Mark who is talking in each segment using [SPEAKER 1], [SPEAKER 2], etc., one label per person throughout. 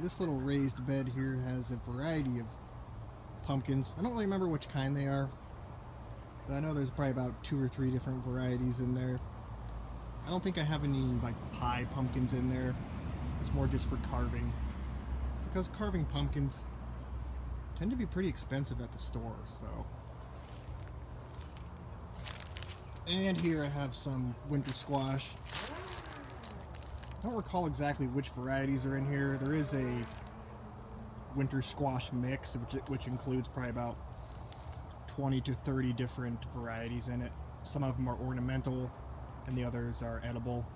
[SPEAKER 1] This little raised bed here has a variety of pumpkins. I don't really remember which kind they are, but I know there's probably about 2 or 3 different varieties in there. I don't think I have any like pie pumpkins in there. It's more just for carving, because carving pumpkins tend to be pretty expensive at the store. So, and here I have some winter squash. I don't recall exactly which varieties are in here. There is a winter squash mix, which includes probably about 20 to 30 different varieties in it. Some of them are ornamental and the others are edible.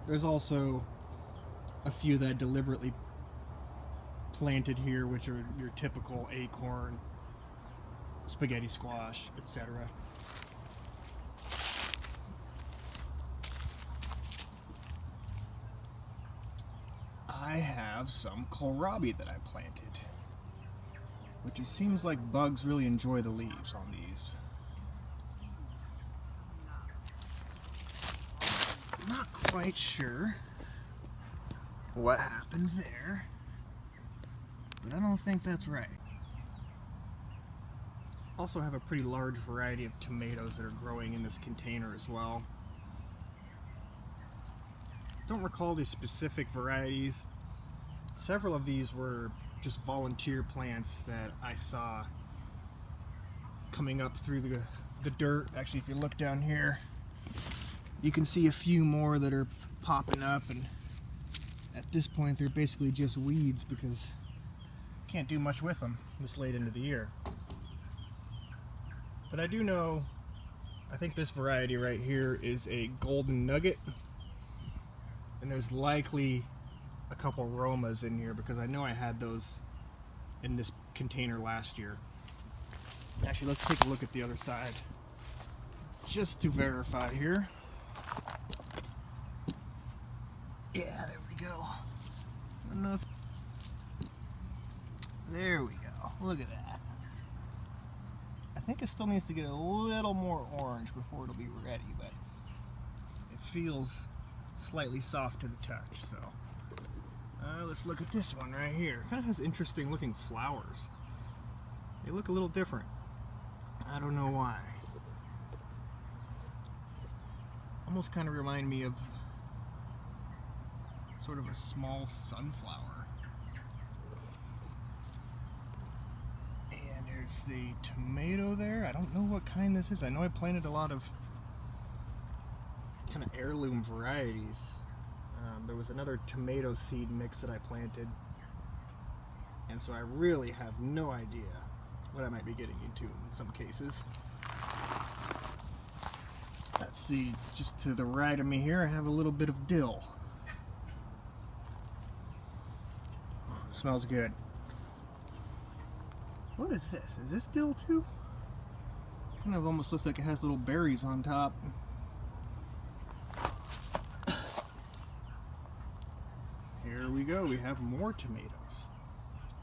[SPEAKER 1] There's also a few that I deliberately planted here, which are your typical acorn, spaghetti squash, etc. I have some kohlrabi that I planted, which it seems like bugs really enjoy the leaves on these. Not quite sure what happened there, but I don't think that's right. Also have a pretty large variety of tomatoes that are growing in this container as well. Don't recall the specific varieties. Several of these were just volunteer plants that I saw coming up through the dirt. Actually, if you look down here, you can see a few more that are popping up, and at this point they're basically just weeds because you can't do much with them this late into the year. But I do know, I think this variety right here is a golden nugget, and there's likely a couple Romas in here because I know I had those in this container last year. Actually, let's take a look at the other side just to verify here. Yeah, there we go. Enough. There we go. Look at that. I think it still needs to get a little more orange before it'll be ready, but it feels slightly soft to the touch. So let's look at this one right here. It kind of has interesting looking flowers. They look a little different. I don't know why. Almost kind of remind me of sort of a small sunflower. And there's the tomato there. I don't know what kind this is. I know I planted a lot of kind of heirloom varieties. There was another tomato seed mix that I planted, and so I really have no idea what I might be getting into in some cases. Let's see, just to the right of me here I have a little bit of dill. Smells good. What is this? Is this dill too? Kind of almost looks like it has little berries on top. Here we go, we have more tomatoes.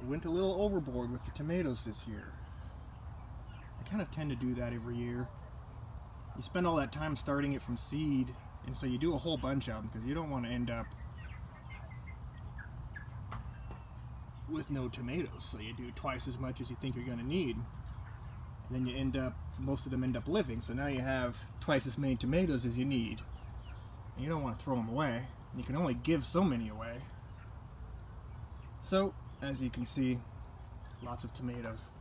[SPEAKER 1] We went a little overboard with the tomatoes this year. I kind of tend to do that every year. You spend all that time starting it from seed, and so you do a whole bunch of them because you don't want to end up with no tomatoes. So you do twice as much as you think you're going to need, and then you end up, most of them end up living. So now you have twice as many tomatoes as you need, and you don't want to throw them away. You can only give so many away. So, as you can see, lots of tomatoes.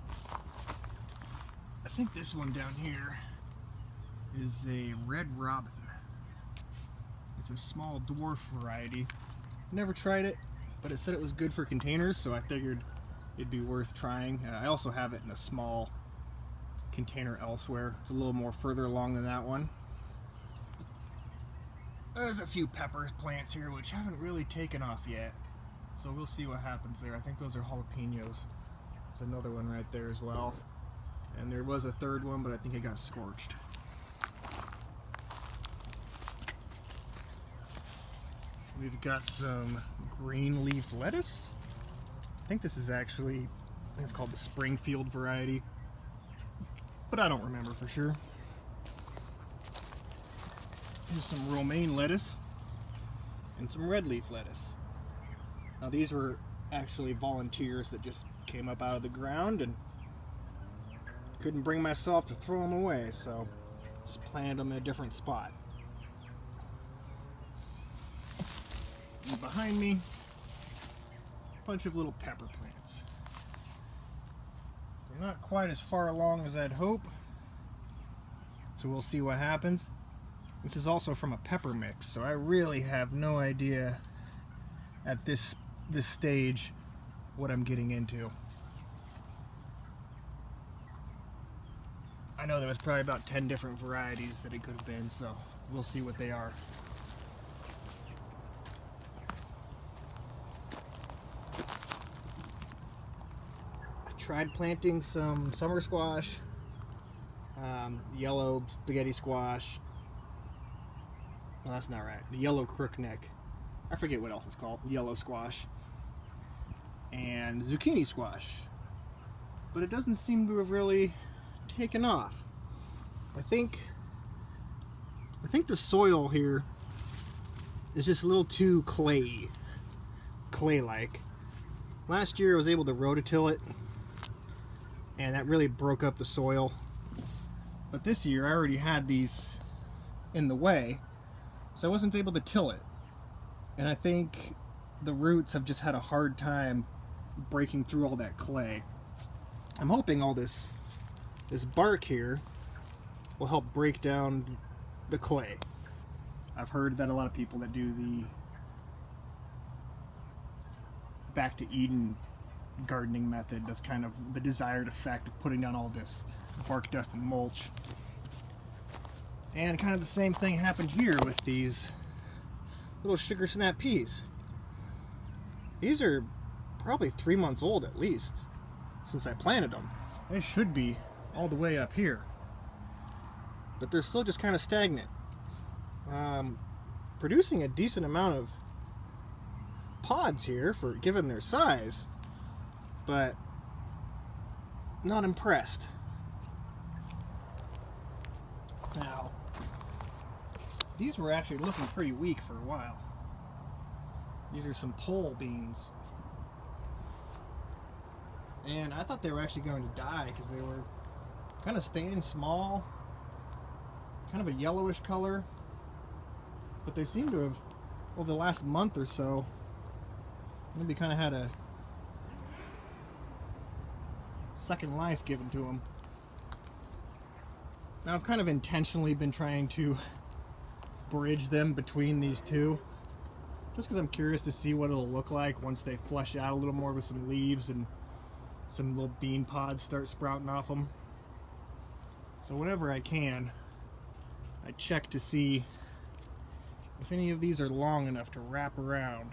[SPEAKER 1] I think this one down here is a Red Robin. It's a small dwarf variety. Never tried it, but it said it was good for containers, so I figured it'd be worth trying. I also have it in a small container elsewhere. It's a little more further along than that one. There's a few pepper plants here which haven't really taken off yet, so we'll see what happens there. I think those are jalapenos. There's another one right there as well, and there was a third one, but I think it got scorched. We've got some green leaf lettuce. I think this is actually, it's called the Springfield variety, but I don't remember for sure. Here's some romaine lettuce and some red leaf lettuce. Now these were actually volunteers that just came up out of the ground, and couldn't bring myself to throw them away, so just planted them in a different spot. And behind me, a bunch of little pepper plants. They're not quite as far along as I'd hope, so we'll see what happens. This is also from a pepper mix, so I really have no idea at this stage what I'm getting into. I know there was probably about 10 different varieties that it could have been, so we'll see what they are. I tried planting some summer squash, yellow spaghetti squash. No, that's not right. The yellow crookneck. I forget what else it's called. Yellow squash. And zucchini squash. But it doesn't seem to have really taken off. I think the soil here is just a little too clay-like. Last year I was able to rototill it, and that really broke up the soil. But this year I already had these in the way, so I wasn't able to till it. And I think the roots have just had a hard time breaking through all that clay. I'm hoping all this bark here will help break down the clay. I've heard that a lot of people that do the back to Eden gardening method, that's kind of the desired effect of putting down all this bark dust and mulch. And kind of the same thing happened here with these little sugar snap peas. These are probably 3 months old at least since I planted them. They should be all the way up here, but they're still just kind of stagnant. Producing a decent amount of pods here for given their size, but not impressed. Now, these were actually looking pretty weak for a while. These are some pole beans. And I thought they were actually going to die because they were kind of staying small, kind of a yellowish color. But they seem to have, over the last month or so, maybe kind of had a second life given to them. Now I've kind of intentionally been trying to bridge them between these two, just because I'm curious to see what it'll look like once they flesh out a little more with some leaves and some little bean pods start sprouting off them. So whenever I can, I check to see if any of these are long enough to wrap around.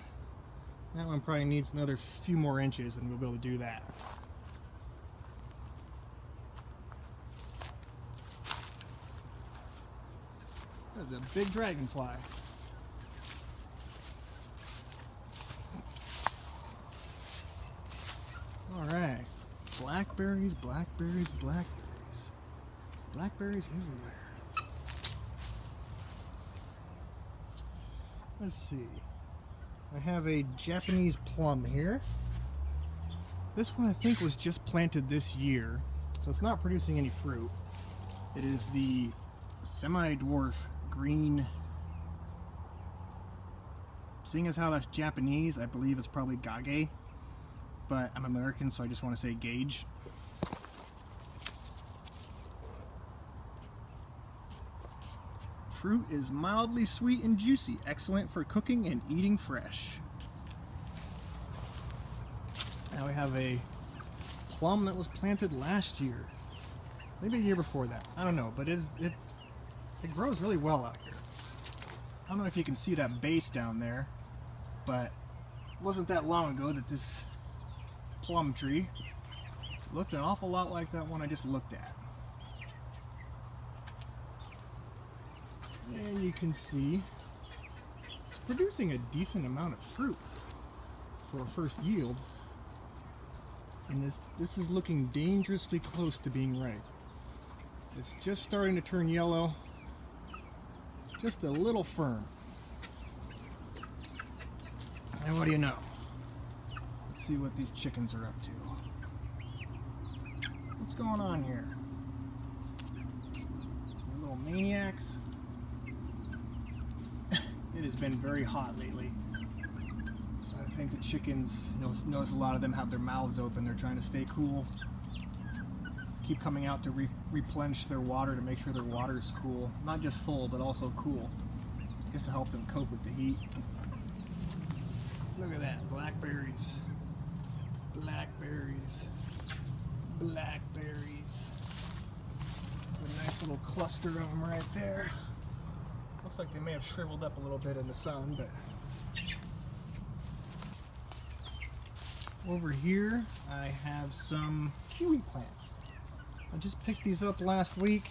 [SPEAKER 1] That one probably needs another few more inches and we'll be able to do that. That's a big dragonfly. Alright. Blackberries, blackberries, blackberries. Blackberries everywhere. Let's see. I have a Japanese plum here. This one I think was just planted this year, so it's not producing any fruit. It is the semi-dwarf green. Seeing as how that's Japanese, I believe it's probably Gage, but I'm American, so I just want to say Gage. Fruit is mildly sweet and juicy, excellent for cooking and eating fresh. Now we have a plum that was planted last year, maybe a year before that. I don't know, but it grows really well out here. I don't know if you can see that base down there, but it wasn't that long ago that this plum tree looked an awful lot like that one I just looked at. And you can see it's producing a decent amount of fruit for a first yield. And this is looking dangerously close to being ripe. It's just starting to turn yellow, just a little firm. And what do you know? see what these chickens are up to. What's going on here? You little maniacs. It has been very hot lately. So I think the chickens, you'll notice a lot of them have their mouths open. They're trying to stay cool. Keep coming out to replenish their water to make sure their water is cool. Not just full, but also cool. Just to help them cope with the heat. Look at that, blackberries. Blackberries. Blackberries. There's a nice little cluster of them right there. Looks like they may have shriveled up a little bit in the sun, but over here I have some kiwi plants. I just picked these up last week.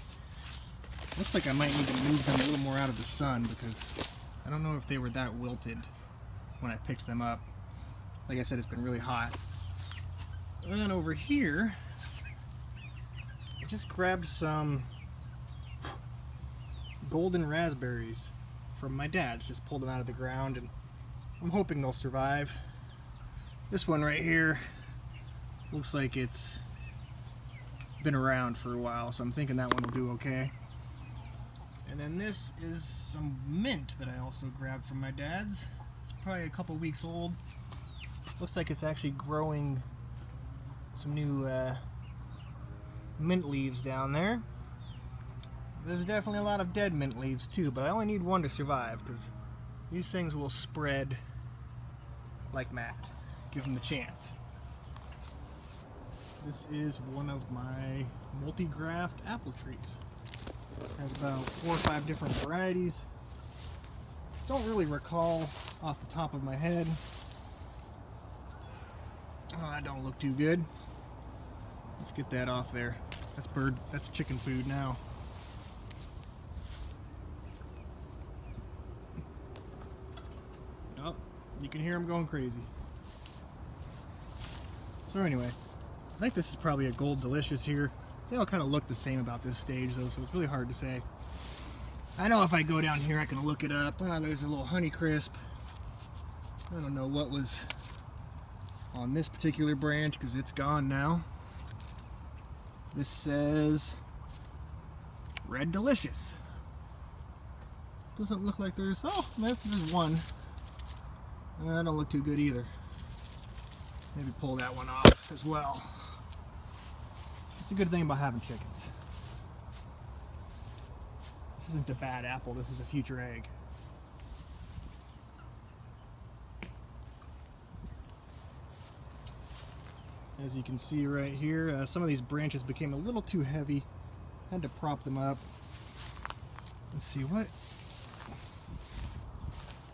[SPEAKER 1] Looks like I might need to move them a little more out of the sun because I don't know if they were that wilted when I picked them up. Like I said, it's been really hot. And then over here, I just grabbed some golden raspberries from my dad's. Just pulled them out of the ground and I'm hoping they'll survive. This one right here looks like it's been around for a while, so I'm thinking that one will do okay. And then this is some mint that I also grabbed from my dad's. It's probably a couple weeks old. Looks like it's actually growing some new mint leaves down there. There's definitely a lot of dead mint leaves too, but I only need one to survive because these things will spread like mad. Give them the chance. This is one of my multi-graft apple trees. It has about 4 or 5 different varieties. Don't really recall off the top of my head. Oh, that don't look too good. Let's get that off there. That's chicken food now. Oh, you can hear them going crazy. So anyway, I think this is probably a Gold Delicious here. They all kind of look the same about this stage though, so it's really hard to say. I know if I go down here I can look it up. Oh, there's a little Honeycrisp. I don't know what was on this particular branch because it's gone now. This says Red Delicious. Doesn't look like there's, oh, there's one. That don't look too good either. Maybe pull that one off as well. That's a good thing about having chickens. This isn't a bad apple, this is a future egg. As you can see right here, some of these branches became a little too heavy. Had to prop them up. Let's see,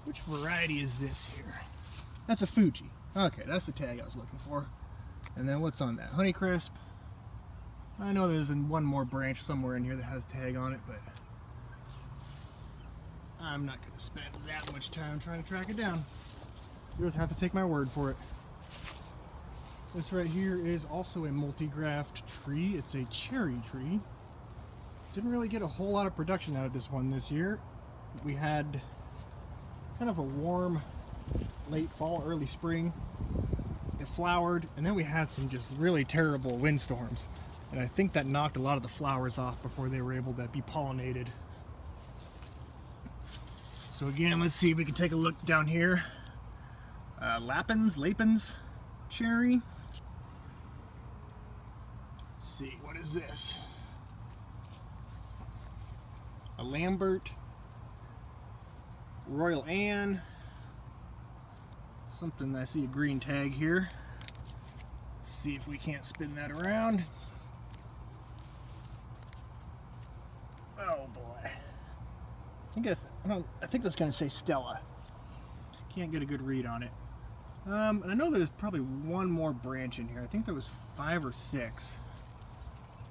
[SPEAKER 1] which variety is this here? That's a Fuji. Okay, that's the tag I was looking for. And then what's on that? Honeycrisp. I know there's one more branch somewhere in here that has a tag on it, but I'm not going to spend that much time trying to track it down. You just have to take my word for it. This right here is also a multi-graft tree. It's a cherry tree. Didn't really get a whole lot of production out of this one this year. We had kind of a warm late fall, early spring. It flowered, and then we had some just really terrible windstorms. And I think that knocked a lot of the flowers off before they were able to be pollinated. So again, let's see if we can take a look down here. Lapins cherry. Let's see, what is this? A Lambert, Royal Anne, something, I see a green tag here. Let's see if we can't spin that around. Oh boy. I think that's going to say Stella. Can't get a good read on it. And I know there's probably one more branch in here. I think there was 5 or 6.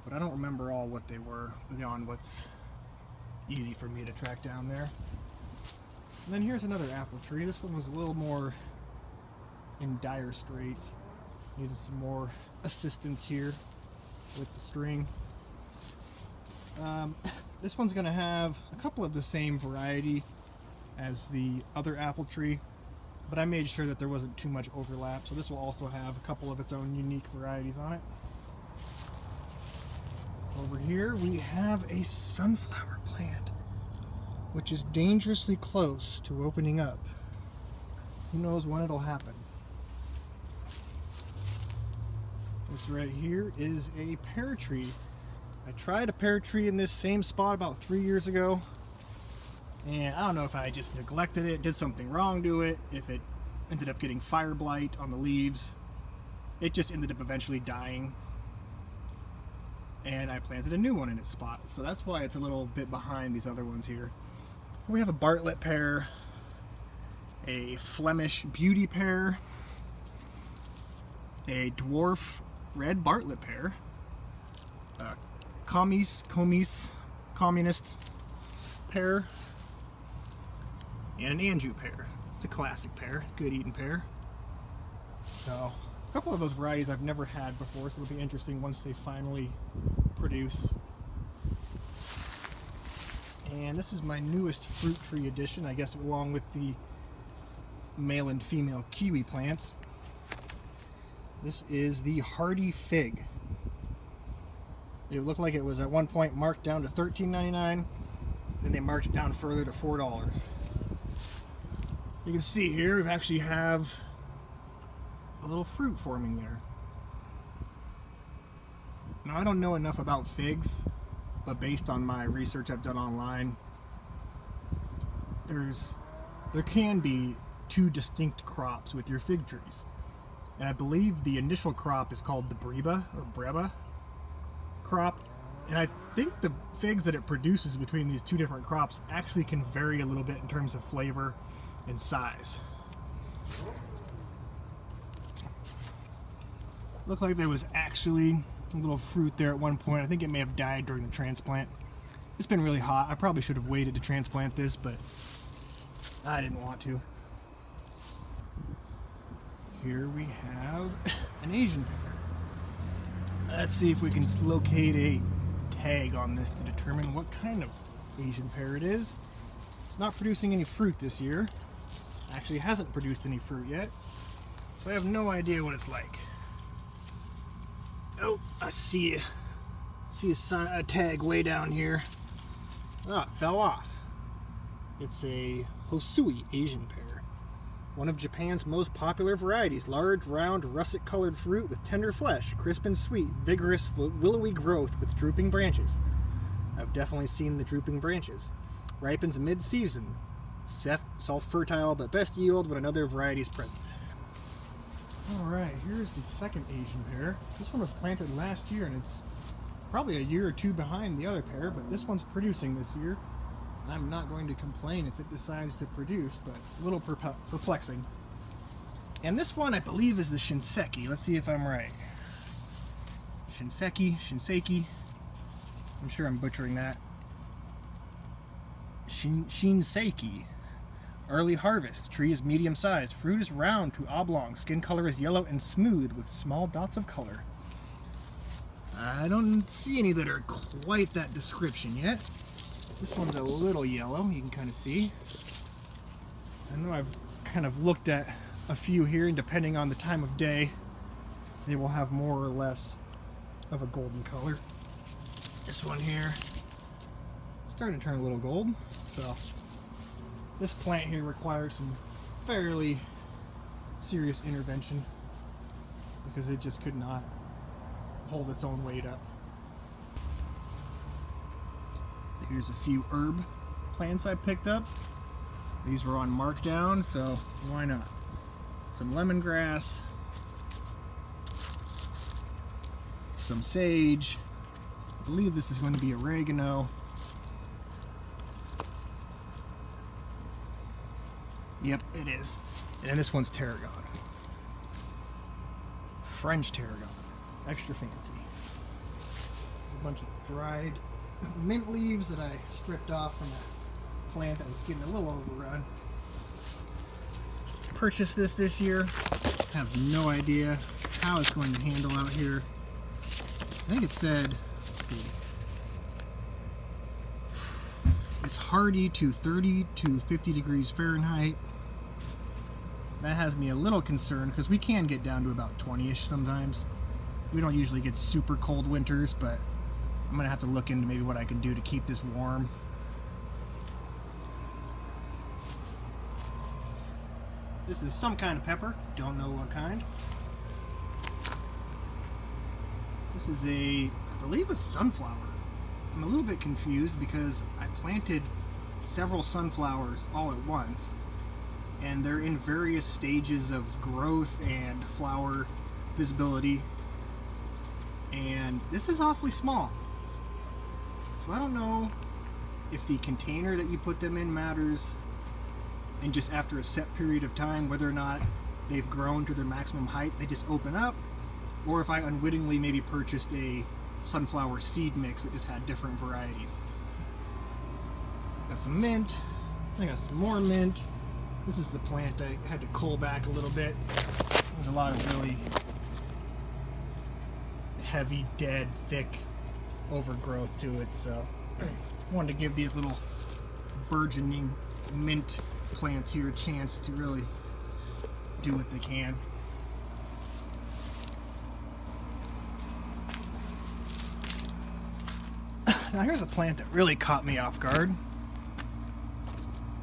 [SPEAKER 1] But I don't remember all what they were beyond what's easy for me to track down there. And then here's another apple tree. This one was a little more in dire straits. Needed some more assistance here with the string. This one's going to have a couple of the same variety as the other apple tree. but I made sure that there wasn't too much overlap. So this will also have a couple of its own unique varieties on it. Over here we have a sunflower plant, which is dangerously close to opening up. Who knows when it'll happen. This right here is a pear tree. I tried a pear tree in this same spot about 3 years ago, and I don't know if I just neglected it, did something wrong to it, if it ended up getting fire blight on the leaves. It just ended up eventually dying, and I planted a new one in its spot, so that's why it's a little bit behind these other ones here. We have a Bartlett pear, a Flemish beauty pear, a dwarf red Bartlett pear, a communist pear, and an Anjou pear. It's a classic pear. It's a good eating pear. So a couple of those varieties I've never had before, so it'll be interesting once they finally produce. And this is my newest fruit tree addition, I guess, along with the male and female kiwi plants. This is the hardy fig. It looked like it was at one point marked down to $13.99, then they marked it down further to $4. You can see here we actually have a little fruit forming there. Now, I don't know enough about figs, but based on my research I've done online, there can be two distinct crops with your fig trees. And I believe the initial crop is called the Breba crop. And I think the figs that it produces between these two different crops actually can vary a little bit in terms of flavor and size. Looked like there was actually a little fruit there at one point. I think it may have died during the transplant. It's been really hot. I probably should have waited to transplant this, but I didn't want to. Here we have an Asian pear. Let's see if we can locate a tag on this to determine what kind of Asian pear it is. It's not producing any fruit this year. Actually hasn't produced any fruit yet, so I have no idea what it's like. Oh, I see a tag way down here. Ah, it fell off. It's a Hosui Asian pear, one of Japan's most popular varieties. Large, round, russet-colored fruit with tender flesh, crisp and sweet, vigorous, willowy growth with drooping branches. I've definitely seen the drooping branches. Ripens mid-season. Self-fertile, but best yield when another variety is present. Alright, here's the second Asian pear. This one was planted last year, and it's probably a year or two behind the other pear, but this one's producing this year. I'm not going to complain if it decides to produce, but a little perplexing. And this one, I believe, is the Shinseki. Let's see if I'm right. Shinseki. I'm sure I'm butchering that. Shinseki. Early harvest. Tree is medium-sized. Fruit is round to oblong. Skin color is yellow and smooth with small dots of color. I don't see any that are quite that description yet. This one's a little yellow, you can kind of see. I know I've kind of looked at a few here, and depending on the time of day, they will have more or less of a golden color. This one here, starting to turn a little gold. So this plant here requires some fairly serious intervention because it just could not hold its own weight up. Here's a few herb plants I picked up. These were on markdown, so why not? Some lemongrass, some sage. I believe this is going to be oregano. Yep, it is. And this one's tarragon. French tarragon. Extra fancy. There's a bunch of dried mint leaves that I stripped off from a plant that was getting a little overrun. Purchased this year. Have no idea how it's going to handle out here. I think it said, let's see, it's hardy to 30 to 50 degrees Fahrenheit. That has me a little concerned because we can get down to about 20-ish sometimes. We don't usually get super cold winters, but I'm gonna have to look into maybe what I can do to keep this warm. This is some kind of pepper, don't know what kind. This is I believe a sunflower. I'm a little bit confused because I planted several sunflowers all at once, and they're in various stages of growth and flower visibility, and this is awfully small. So I don't know if the container that you put them in matters, and just after a set period of time, whether or not they've grown to their maximum height, they just open up, or if I unwittingly maybe purchased a sunflower seed mix that just had different varieties. Got some mint, I got some more mint. This is the plant I had to cull back a little bit. There's a lot of really heavy, dead, thick overgrowth to it, so I wanted to give these little burgeoning mint plants here a chance to really do what they can. Now here's a plant that really caught me off guard.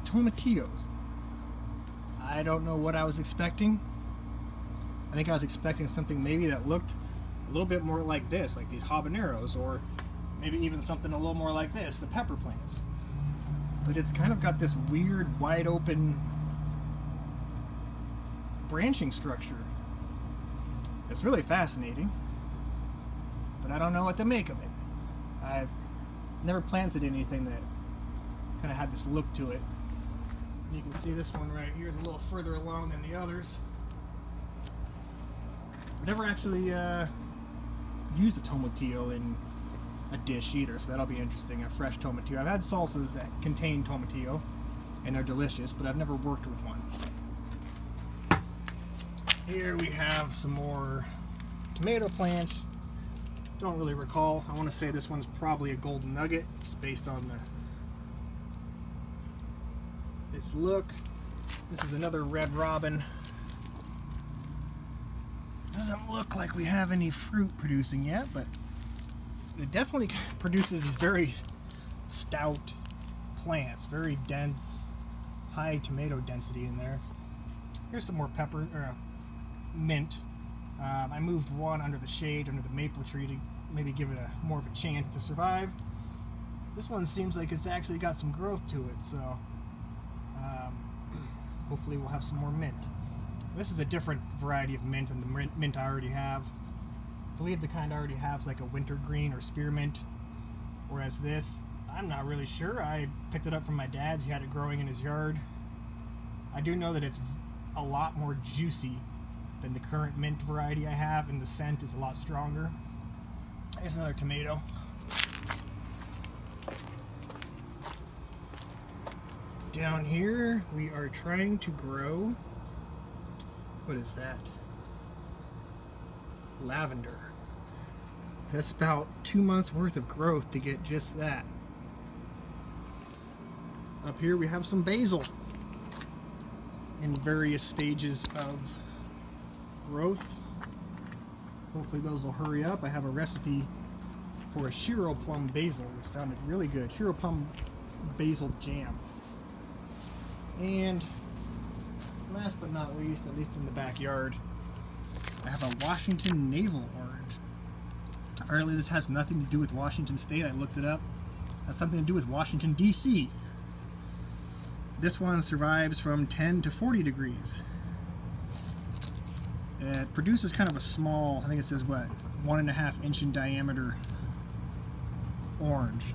[SPEAKER 1] Tomatillos. I don't know what I was expecting. I think I was expecting something maybe that looked a little bit more like this, like these habaneros, or maybe even something a little more like this, the pepper plants. But it's kind of got this weird, wide open branching structure. It's really fascinating, but I don't know what to make of it. I've never planted anything that kind of had this look to it. You can see this one right here is a little further along than the others. I've never actually used a tomatillo in a dish either, so that'll be interesting. A fresh tomatillo. I've had salsas that contain tomatillo, and they're delicious, but I've never worked with one. Here we have some more tomato plants. Don't really recall. I want to say this one's probably a golden nugget, just based on its look. This is another red robin. Doesn't look like we have any fruit producing yet, but it definitely produces these very stout plants, very dense, high tomato density in there. Here's some more pepper, or mint. I moved one under the shade, under the maple tree, to maybe give it more of a chance to survive. This one seems like it's actually got some growth to it, so hopefully we'll have some more mint. This is a different variety of mint than the mint I already have. I believe the kind I already have is like a wintergreen or spearmint, whereas this, I'm not really sure. I picked it up from my dad's. He had it growing in his yard. I do know that it's a lot more juicy than the current mint variety I have, and the scent is a lot stronger. Here's another tomato. Down here, we are trying to grow, what is that? Lavender. That's about 2 months worth of growth to get just that. Up here we have some basil in various stages of growth. Hopefully those will hurry up. I have a recipe for a Shiro plum basil, which sounded really good. Shiro plum basil jam. And last but not least, at least in the backyard, I have a Washington navel orange. Apparently this has nothing to do with Washington State. I looked it up. It has something to do with Washington, D.C. This one survives from 10 to 40 degrees. It produces kind of a small, I think it says what, 1.5 inch in diameter orange.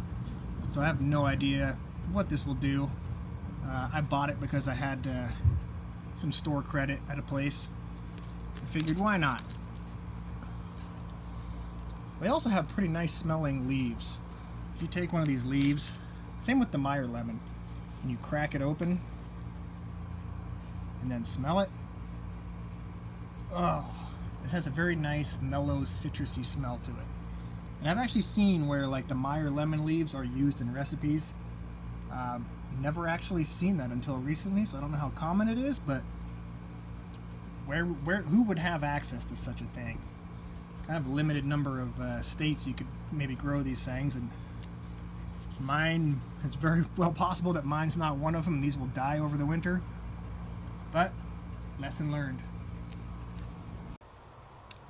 [SPEAKER 1] So I have no idea what this will do. I bought it because I had some store credit at a place. I figured, why not? They also have pretty nice smelling leaves. If you take one of these leaves, same with the Meyer lemon, and you crack it open and then smell it, oh, it has a very nice mellow citrusy smell to it. And I've actually seen where like the Meyer lemon leaves are used in recipes. Never actually seen that until recently, so I don't know how common it is, but who would have access to such a thing? Kind of a limited number of states you could maybe grow these things, and mine, it's very well possible that mine's not one of them. These will die over the winter, but lesson learned.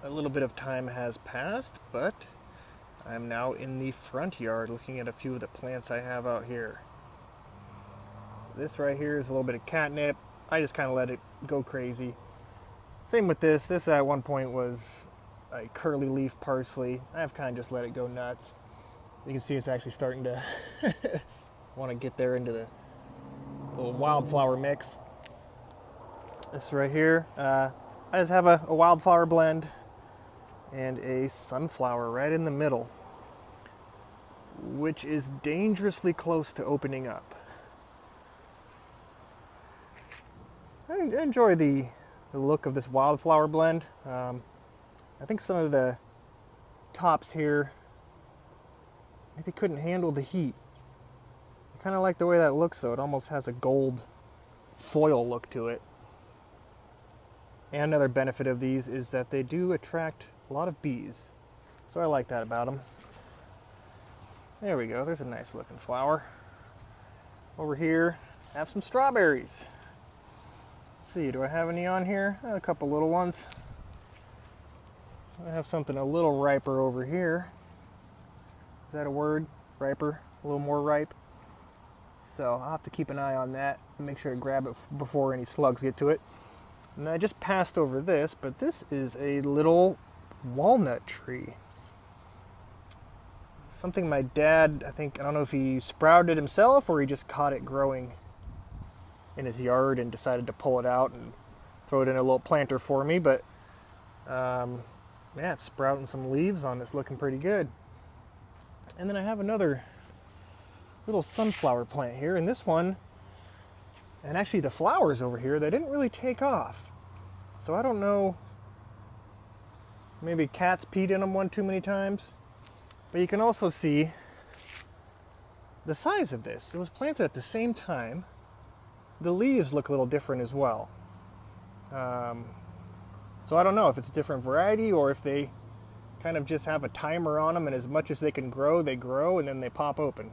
[SPEAKER 1] A little bit of time has passed, but I'm now in the front yard looking at a few of the plants I have out here. This right here is a little bit of catnip. I just kind of let it go crazy. Same with this. This at one point was a curly leaf parsley. I've kind of just let it go nuts. You can see it's actually starting to want to get there into the little wildflower mix. This right here, I just have a wildflower blend and a sunflower right in the middle, which is dangerously close to opening up. I enjoy the look of this wildflower blend. I think some of the tops here maybe couldn't handle the heat. I kind of like the way that looks though. It almost has a gold foil look to it. And another benefit of these is that they do attract a lot of bees. So I like that about them. There we go. There's a nice looking flower. Over here, I have some strawberries. Let's see, do I have any on here? A couple little ones. I have something a little riper over here. Is that a word? Riper? A little more ripe? So I'll have to keep an eye on that and make sure to grab it before any slugs get to it. And I just passed over this, but this is a little walnut tree. Something my dad, I don't know if he sprouted it himself or he just caught it growing in his yard and decided to pull it out and throw it in a little planter for me, but yeah, it's sprouting some leaves on it. It's looking pretty good. And then I have another little sunflower plant here, and this one, and actually the flowers over here, they didn't really take off. So I don't know, maybe cats peed in them one too many times, but you can also see the size of this. It was planted at the same time. The leaves look a little different as well. So I don't know if it's a different variety or if they kind of just have a timer on them, and as much as they can grow, they grow and then they pop open.